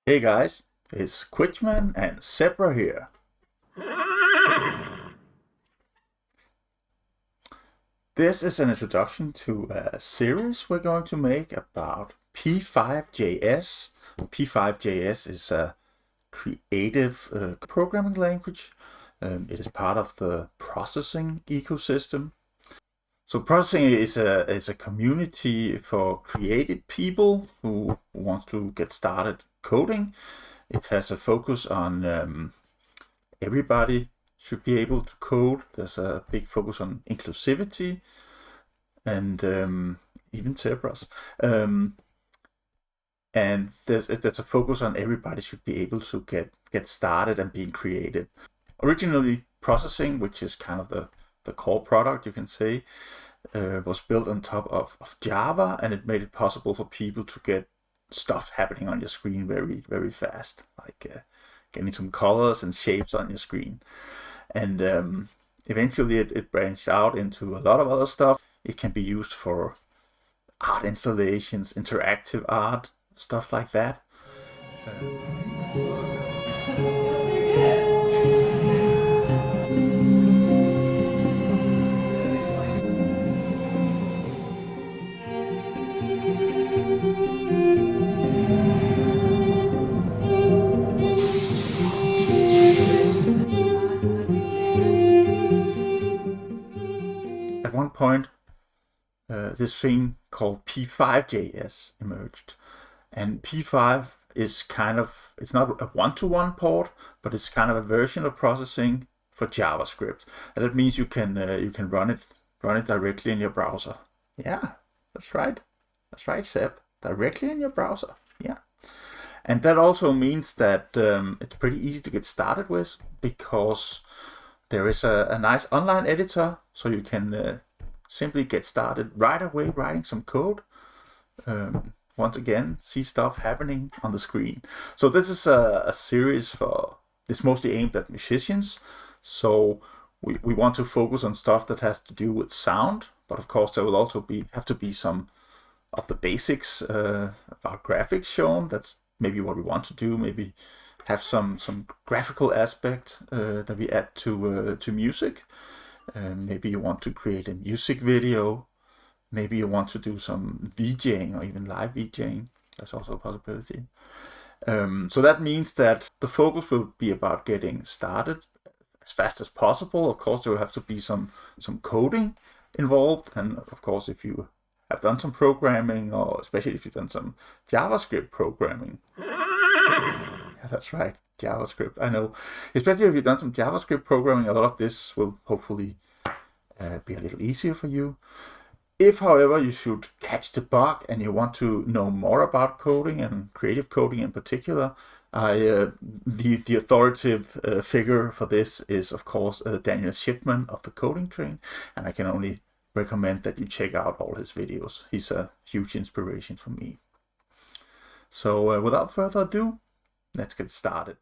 Hey guys, it's Kwichmann and Zebra here. This is an introduction to a series we're going to make about P5.js. P5.js is a creative programming language. It is part of the processing ecosystem. So processing is a community for creative people who want to get started coding. It has a focus on everybody should be able to code. There's a big focus on inclusivity and even zebras. And there's a focus on everybody should be able to get started and being creative. Originally, processing, which is kind of the core product, you can say, was built on top of Java, and it made it possible for people to get stuff happening on your screen very, very fast, like getting some colors and shapes on your screen. And eventually it branched out into a lot of other stuff. It can be used for art installations, interactive art, stuff like that. At one point, this thing called P5.js emerged. And P5 is kind of, it's not a one-to-one port, but it's kind of a version of processing for JavaScript. And that means you can run it directly in your browser. Yeah, that's right. That's right, Seb. Directly in your browser. Yeah. And that also means that it's pretty easy to get started with, because there is a nice online editor, so you can simply get started right away writing some code. Once again, see stuff happening on the screen. So this is a series for, it's mostly aimed at musicians. So we want to focus on stuff that has to do with sound, but of course there will also have to be some of the basics about graphics shown. That's maybe what we want to do. Maybe have some graphical aspect that we add to music. Maybe you want to create a music video. Maybe you want to do some VJing or even live VJing. That's also a possibility. So that means that the focus will be about getting started as fast as possible. Of course, there will have to be some coding involved, and of course, if you have done some programming, or especially if you've done some JavaScript programming. Yeah, that's right, JavaScript. I know, especially if you've done some JavaScript programming, a lot of this will hopefully be a little easier for you. If, however, you should catch the bug and you want to know more about coding and creative coding in particular, the authoritative figure for this is, of course, Daniel Shipman of the Coding Train, and I can only recommend that you check out all his videos. He's a huge inspiration for me. So without further ado, let's get started.